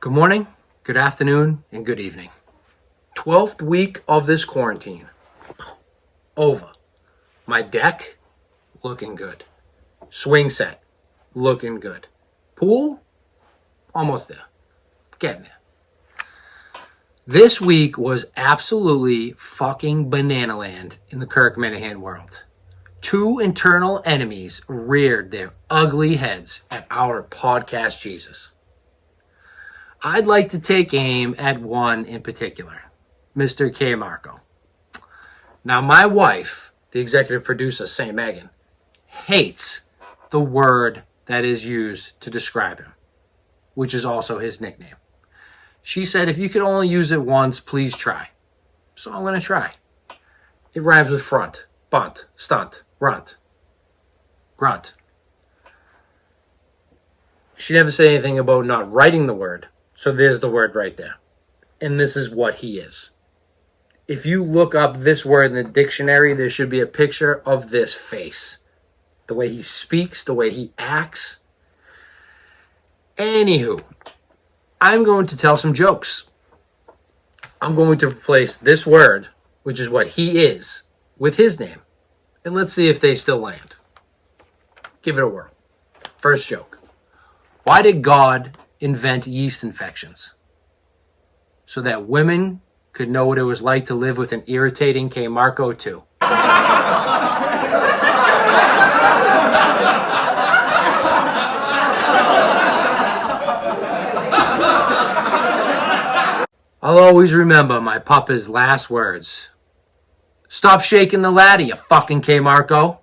Good morning, good afternoon, and good evening. 12th week of this quarantine. Over. My deck, looking good. Swing set, looking good. Pool, almost there. Getting there. This week was absolutely fucking banana land in the Kirk Minahan world. Two internal enemies reared their ugly heads at our podcast Jesus. I'd like to take aim at one in particular, Mr. K. Marco. Now, my wife, the executive producer, St. Megan, hates the word that is used to describe him, which is also his nickname. She said, if you could only use it once, please try. So I'm going to try. It rhymes with front, bunt, stunt, runt, grunt. She never said anything about not writing the word. So there's the word right there. And this is what he is. If you look up this word in the dictionary, there should be a picture of this face. The way he speaks, the way he acts. Anywho, I'm going to tell some jokes. I'm going to replace this word, which is what he is, with his name. And let's see if they still land. Give it a whirl. First joke. Why did God invent yeast infections? So that women could know what it was like to live with an irritating K. Marco too. I'll always remember my papa's last words. Stop shaking the ladder, you fucking K. Marco.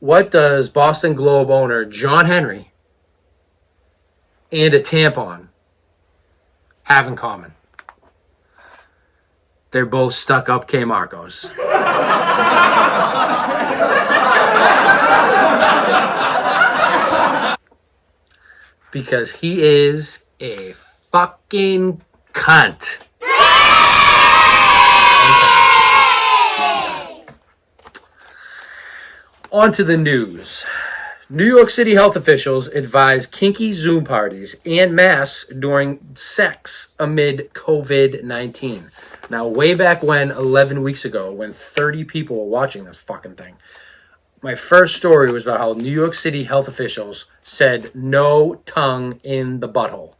What does Boston Globe owner John Henry and a tampon have in common? They're both stuck up K. Marcos. Because he is a fucking cunt. On to the news. New York City health officials advise kinky Zoom parties en masse during sex amid COVID-19. Now, way back when, 11 weeks ago, when 30 people were watching this fucking thing, my first story was about how New York City health officials said no tongue in the butthole.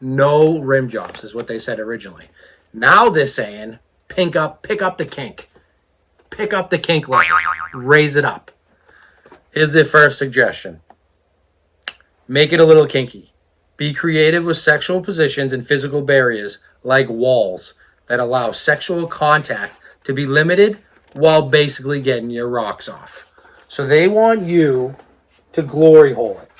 No rim jobs is what they said originally. Now they're saying pick up the kink. Pick up the kink level. Raise it up. Here's their first suggestion. Make it a little kinky. Be creative with sexual positions and physical barriers like walls that allow sexual contact to be limited while basically getting your rocks off. So they want you to glory hole it.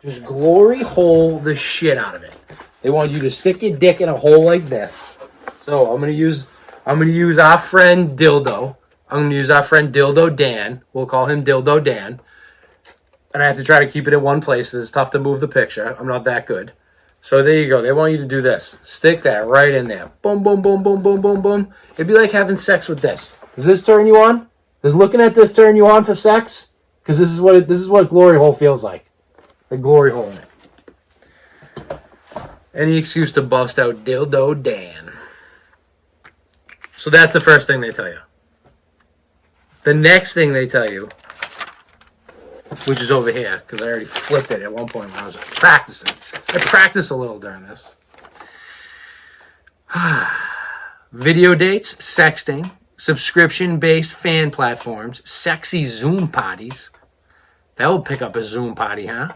Just glory hole the shit out of it. They want you to stick your dick in a hole like this. So I'm gonna use our friend Dildo. I'm going to use our friend Dildo Dan. We'll call him Dildo Dan. And I have to try to keep it in one place. It's tough to move the picture. I'm not that good. So there you go. They want you to do this. Stick that right in there. Boom, boom, boom, boom, boom, boom, boom. It'd be like having sex with this. Does this turn you on? Does looking at this turn you on for sex? Because this is what glory hole feels like. The glory hole in it. Any excuse to bust out Dildo Dan. So that's the first thing they tell you. The next thing they tell you, which is over here, because I already flipped it at one point when I was practicing. I practiced a little during this. Video dates, sexting, subscription-based fan platforms, sexy Zoom parties. That'll pick up a Zoom party, huh?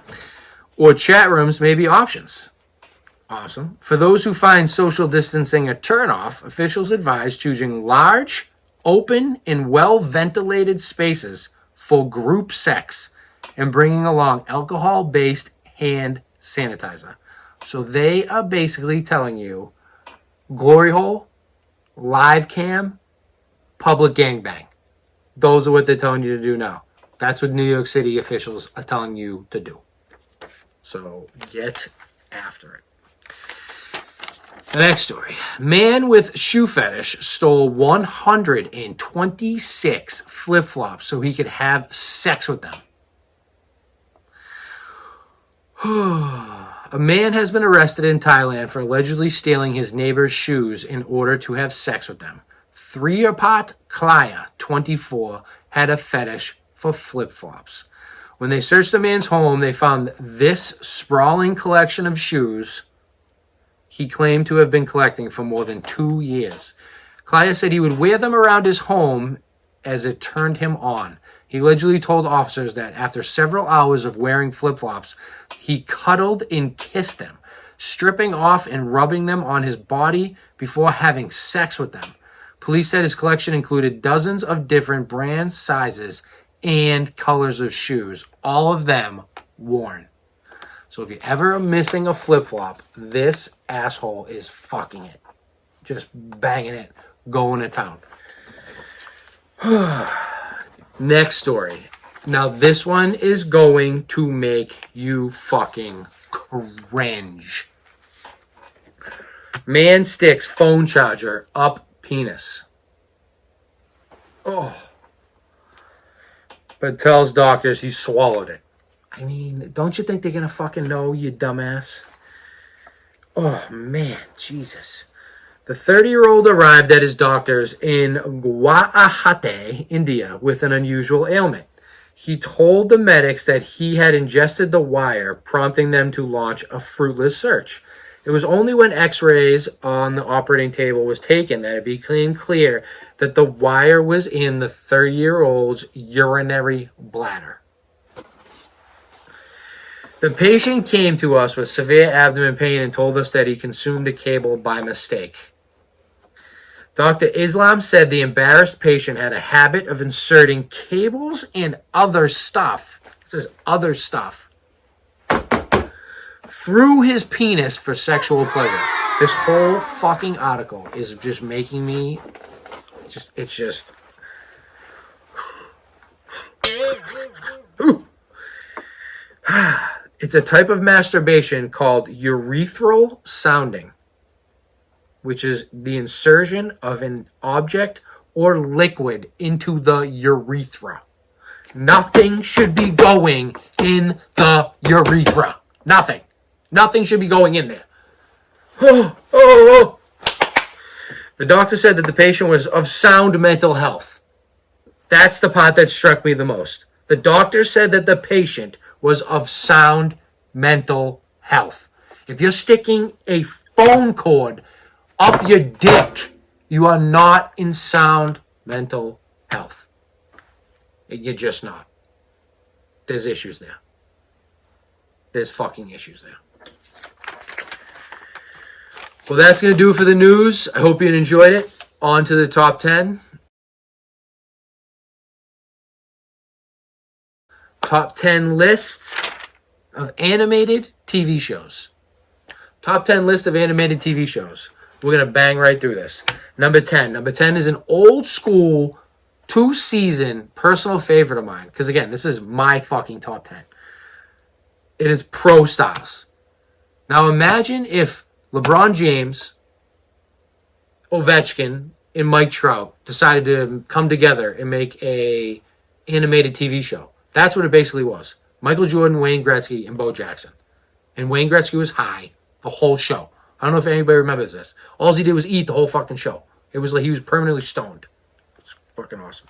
Or chat rooms may be options. Awesome. For those who find social distancing a turnoff, officials advise choosing large, open, and well-ventilated spaces for group sex and bringing along alcohol-based hand sanitizer. So they are basically telling you glory hole, live cam, public gangbang. Those are what they're telling you to do now. That's what New York City officials are telling you to do. So get after it. The next story. Man with shoe fetish stole 126 flip-flops so he could have sex with them. A man has been arrested in Thailand for allegedly stealing his neighbor's shoes in order to have sex with them. Threeapat Klaya, 24, had a fetish for flip-flops. When they searched the man's home, they found this sprawling collection of shoes he claimed to have been collecting for more than 2 years. Klaya said he would wear them around his home as it turned him on. He allegedly told officers that after several hours of wearing flip-flops, he cuddled and kissed them, stripping off and rubbing them on his body before having sex with them. Police said his collection included dozens of different brands, sizes, and colors of shoes, all of them worn. So if you're ever missing a flip-flop, this asshole is fucking it. Just banging it, going to town. Next story. Now this one is going to make you fucking cringe. Man sticks phone charger up penis. Oh. But tells doctors he swallowed it. I mean, don't you think they're going to fucking know, you dumbass? Oh, man, Jesus. The 30-year-old arrived at his doctor's in Guwahati, India, with an unusual ailment. He told the medics that he had ingested the wire, prompting them to launch a fruitless search. It was only when x-rays on the operating table was taken that it became clear that the wire was in the 30-year-old's urinary bladder. The patient came to us with severe abdomen pain and told us that he consumed a cable by mistake. Dr. Islam said the embarrassed patient had a habit of inserting cables and other stuff. It says other stuff. Through his penis for sexual pleasure. This whole fucking article is just making me... It's just... Ooh. It's a type of masturbation called urethral sounding, which is the insertion of an object or liquid into the urethra. Nothing should be going in the urethra. Nothing. Nothing should be going in there. The doctor said that the patient was of sound mental health. That's the part that struck me the most. The doctor said that the patient was of sound mental health. If you're sticking a phone cord up your dick, you are not in sound mental health. You're just not. There's issues there. There's fucking issues there. Well, that's going to do it for the news. I hope you enjoyed it. On to the top 10. Top 10 lists of animated TV shows. Top 10 list of animated TV shows. We're going to bang right through this. Number 10. Number 10 is an old school 2-season personal favorite of mine. Because again, this is my fucking top 10. It is Pro Styles. Now imagine if LeBron James, Ovechkin, and Mike Trout decided to come together and make a animated TV show. That's what it basically was. Michael Jordan, Wayne Gretzky, and Bo Jackson. And Wayne Gretzky was high the whole show. I don't know if anybody remembers this. All he did was eat the whole fucking show. It was like he was permanently stoned. It's fucking awesome.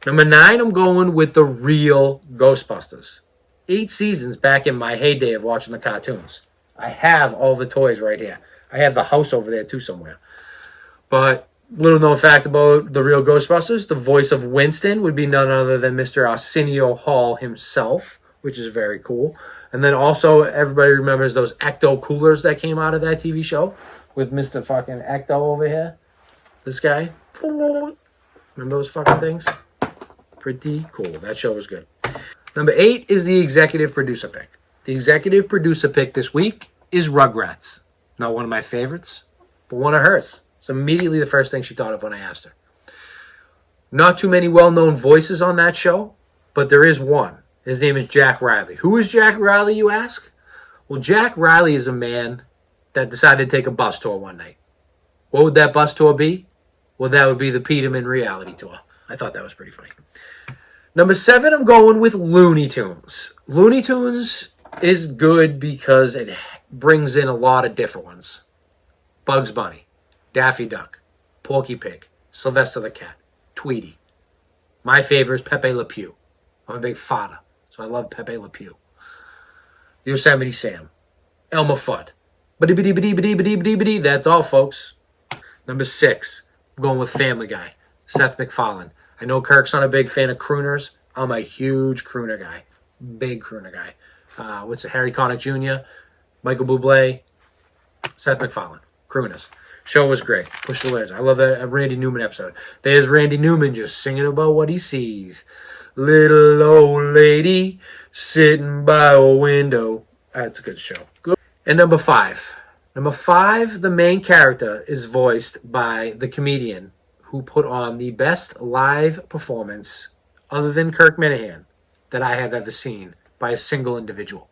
Number 9, I'm going with the real Ghostbusters. 8 seasons back in my heyday of watching the cartoons. I have all the toys right here. I have the house over there too somewhere. But little known fact about the real Ghostbusters, the voice of Winston would be none other than Mr. Arsenio Hall himself, which is very cool. And then also, everybody remembers those Ecto coolers that came out of that TV show with Mr. fucking Ecto over here. This guy. Remember those fucking things? Pretty cool. That show was good. Number 8 is the executive producer pick. The executive producer pick this week is Rugrats. Not one of my favorites, but one of hers. It's immediately the first thing she thought of when I asked her. Not too many well-known voices on that show, but there is one. His name is Jack Riley. Who is Jack Riley, you ask? Well, Jack Riley is a man that decided to take a bus tour one night. What would that bus tour be? Well, that would be the Peterman reality tour. I thought that was pretty funny. Number 7, I'm going with Looney Tunes. Looney Tunes is good because it brings in a lot of different ones. Bugs Bunny, Daffy Duck, Porky Pig, Sylvester the Cat, Tweety. My favorite is Pepe Le Pew. I'm a big fada, so I love Pepe Le Pew. Yosemite Sam, Elmer Fudd. That's all, folks. Number 6, I'm going with Family Guy, Seth MacFarlane. I know Kirk's not a big fan of crooners. I'm a huge crooner guy. Big crooner guy. What's it? Harry Connick Jr., Michael Bublé, Seth MacFarlane. Crooners. Show was great. Push the layers. I love that Randy Newman episode. There's Randy Newman just singing about what he sees. Little old lady sitting by a window. That's a good show. Good. And number 5. Number 5, the main character is voiced by the comedian who put on the best live performance, other than Kirk Minahan, that I have ever seen by a single individual.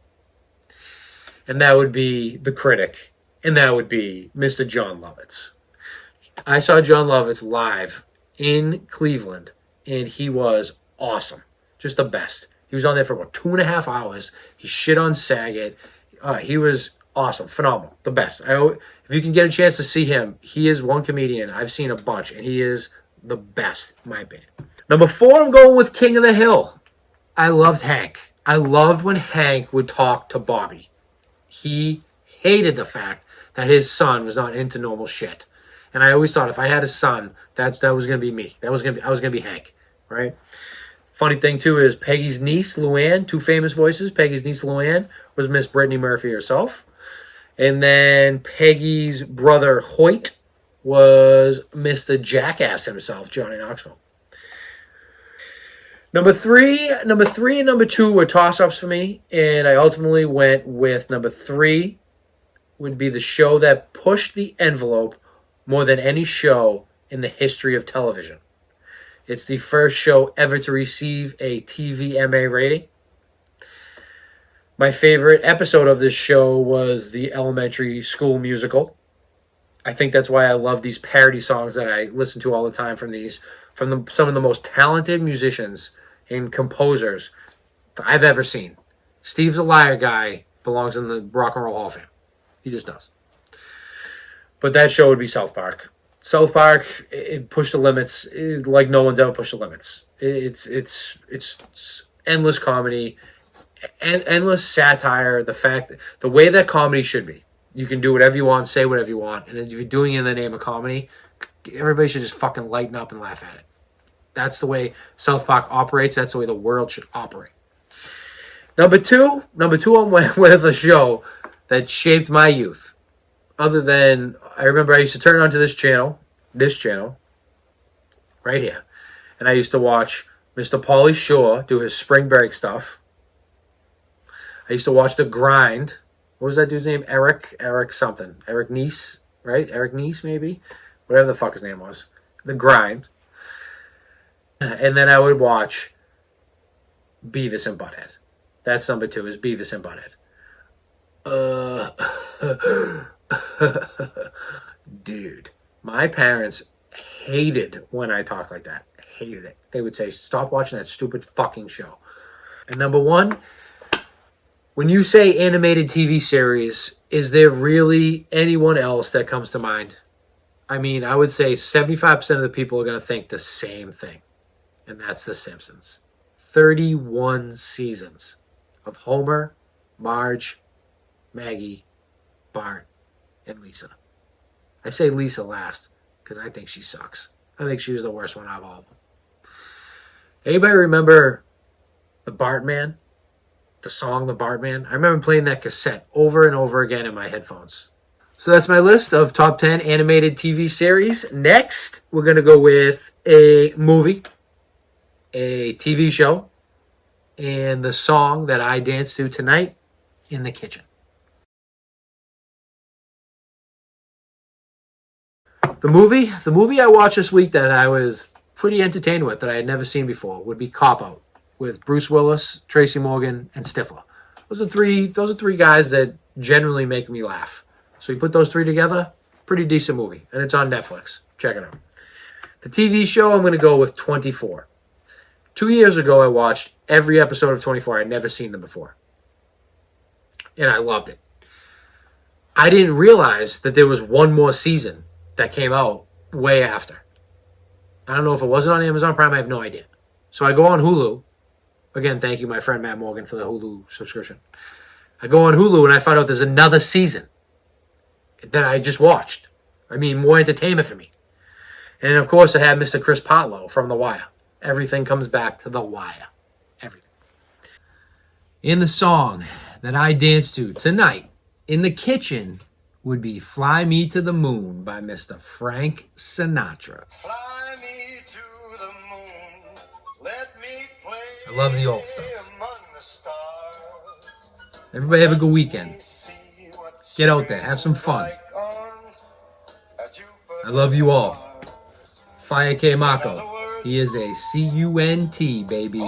And that would be the critic, and that would be Mr. John Lovitz. I saw John Lovitz live in Cleveland, and he was awesome. Just the best. He was on there for about 2.5 hours. He shit on Saget. He was awesome, phenomenal, the best. If you can get a chance to see him, he is one comedian. I've seen a bunch, and he is the best, in my opinion. Number 4, I'm going with King of the Hill. I loved Hank. I loved when Hank would talk to Bobby. He hated the fact that his son was not into normal shit. And I always thought if I had a son, that was going to be me. I was going to be Hank, right? Funny thing, too, is Peggy's niece, Luann, 2 famous voices. Peggy's niece, Luann, was Miss Brittany Murphy herself. And then Peggy's brother, Hoyt, was Mr. Jackass himself, Johnny Knoxville. Number 3 and number 2 were toss-ups for me, and I ultimately went with number 3 would be the show that pushed the envelope more than any show in the history of television. It's the first show ever to receive a TVMA rating. My favorite episode of this show was the elementary school musical. I think that's why I love these parody songs that I listen to all the time from some of the most talented musicians and composers I've ever seen. Steve's a Liar Guy belongs in the Rock and Roll Hall of Fame. He just does. But that show would be South Park. South Park, it pushed the limits like no one's ever pushed the limits. It's endless comedy, endless satire. The way that comedy should be. You can do whatever you want, say whatever you want, and if you're doing it in the name of comedy, everybody should just fucking lighten up and laugh at it. That's the way South Park operates. That's the way the world should operate. Number two, I went with a show that shaped my youth. Other than, I remember I used to turn onto this channel, right here, and I used to watch Mr. Pauly Shore do his spring break stuff. I used to watch The Grind. What was that dude's name? Eric something. Eric Nice, right? Eric Nice, maybe? Whatever the fuck his name was. The Grind. And then I would watch Beavis and Butthead. That's number 2, is Beavis and Butthead. Dude, my parents hated when I talked like that. Hated it. They would say, stop watching that stupid fucking show. And number 1, when you say animated TV series, is there really anyone else that comes to mind? I mean, I would say 75% of the people are going to think the same thing. And that's The Simpsons. 31 seasons of Homer, Marge, Maggie, Bart, and Lisa. I say Lisa last because I think she sucks. I think she was the worst one out of all of them. Anybody remember the Bartman? The song The Bartman? I remember playing that cassette over and over again in my headphones. So that's my list of top 10 animated TV series. Next, we're going to go with a movie, a TV show, and the song that I danced to tonight in the kitchen. The movie I watched this week that I was pretty entertained with, that I had never seen before, would be Cop Out with Bruce Willis, Tracy Morgan, and Stifler. Those are three guys that generally make me laugh. So you put those three together, pretty decent movie. And it's on Netflix. Check it out. The TV show, I'm going to go with 24. 2 years ago, I watched every episode of 24. I'd never seen them before. And I loved it. I didn't realize that there was one more season that came out way after. I don't know if it wasn't on Amazon Prime. I have no idea. So I go on Hulu. Again, thank you, my friend Matt Morgan, for the Hulu subscription. I go on Hulu and I find out there's another season that I just watched. I mean, more entertainment for me. And of course, it had Mr. Chris Potlow from The Wire. Everything comes back to The Wire. Everything. In the song that I dance to tonight in the kitchen would be Fly Me to the Moon by Mr. Frank Sinatra. Fly me to the moon, let me play. I love the old stuff. Everybody have a good weekend. Get out there, have some fun. I love you all. Fire K. Mako. He is a CUNT, baby.